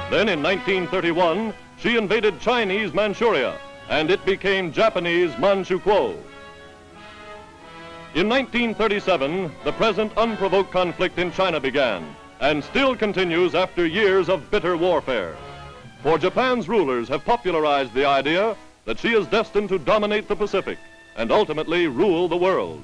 Then in 1931, she invaded Chinese Manchuria, and it became Japanese Manchukuo. In 1937, the present unprovoked conflict in China began, and still continues after years of bitter warfare. For Japan's rulers have popularized the idea that she is destined to dominate the Pacific and ultimately rule the world.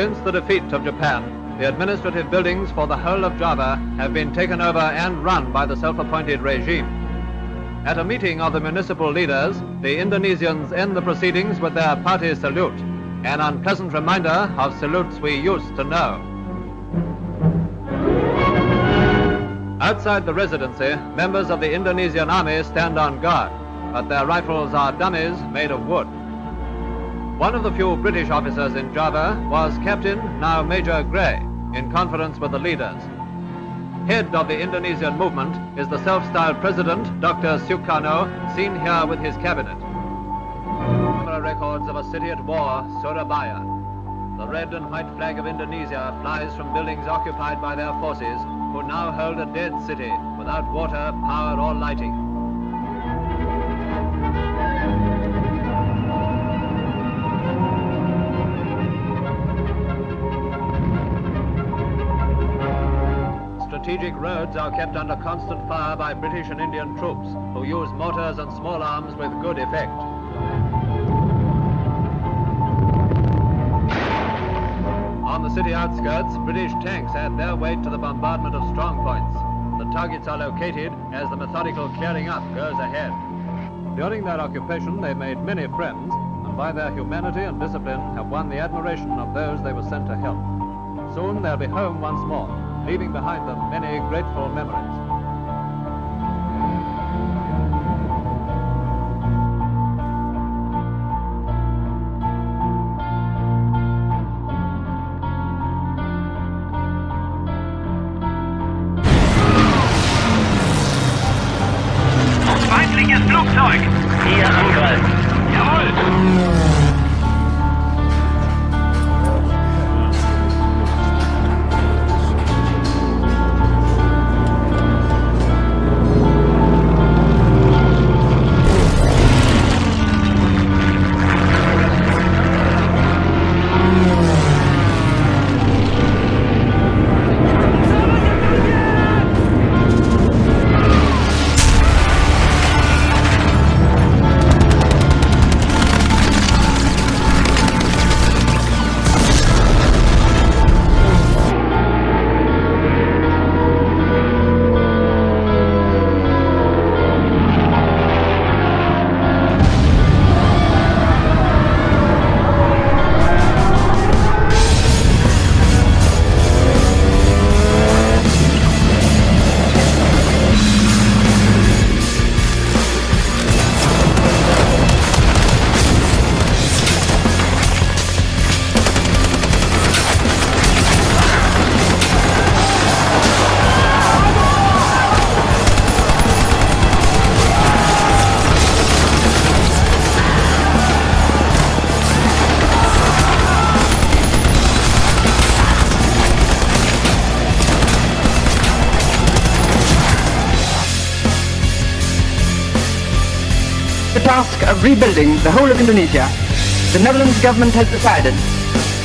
Since the defeat of Japan, the administrative buildings for the whole of Java have been taken over and run by the self-appointed regime. At a meeting of the municipal leaders, the Indonesians end the proceedings with their party salute, an unpleasant reminder of salutes we used to know. Outside the residency, members of the Indonesian army stand on guard, but their rifles are dummies made of wood. One of the few British officers in Java was Captain, now Major Grey, in conference with the leaders. Head of the Indonesian movement is the self-styled president, Dr. Sukarno, seen here with his cabinet. Camera records of a city at war, Surabaya. The red and white flag of Indonesia flies from buildings occupied by their forces, who now hold a dead city without water, power, or lighting. Strategic roads are kept under constant fire by British and Indian troops, who use mortars and small arms with good effect. On the city outskirts, British tanks add their weight to the bombardment of strong points. The targets are located as the methodical clearing up goes ahead. During their occupation, they made many friends, and by their humanity and discipline have won the admiration of those they were sent to help. Soon they'll be home once more, leaving behind them many grateful memories. Feindliches Flugzeug! Hier angreifen! Jawohl! Task of rebuilding the whole of Indonesia, the Netherlands government has decided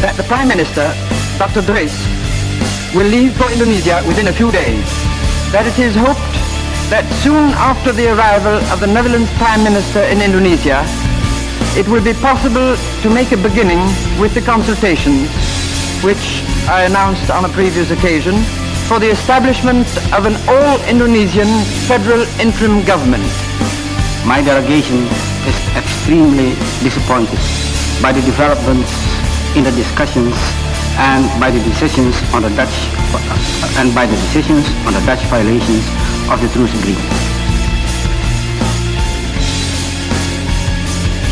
that the Prime Minister, Dr. Drees, will leave for Indonesia within a few days. That it is hoped that soon after the arrival of the Netherlands Prime Minister in Indonesia, it will be possible to make a beginning with the consultations, which I announced on a previous occasion, for the establishment of an all-Indonesian federal interim government. My delegation is extremely disappointed by the developments in the discussions and by the decisions on the Dutch violations of the truce agreement.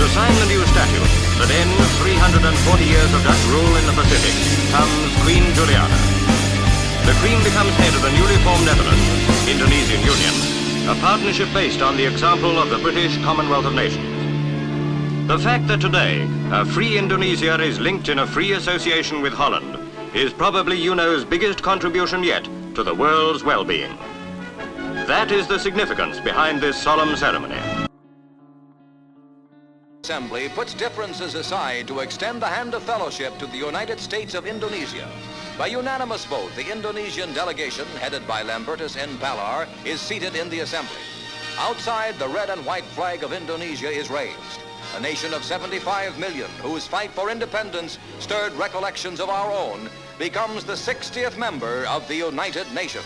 To sign the new statute that ends 340 years of Dutch rule in the Pacific comes Queen Juliana. The Queen becomes head of the newly formed Netherlands, Indonesian Union, a partnership based on the example of the British Commonwealth of Nations. The fact that today a free Indonesia is linked in a free association with Holland is probably UNO's biggest contribution yet to the world's well-being. That is the significance behind this solemn ceremony. Assembly puts differences aside to extend the hand of fellowship to the United States of Indonesia. By unanimous vote, the Indonesian delegation, headed by Lambertus N. Palar, is seated in the assembly. Outside, the red and white flag of Indonesia is raised. a nation of 75 million whose fight for independence stirred recollections of our own, becomes the 60th member of the United Nations.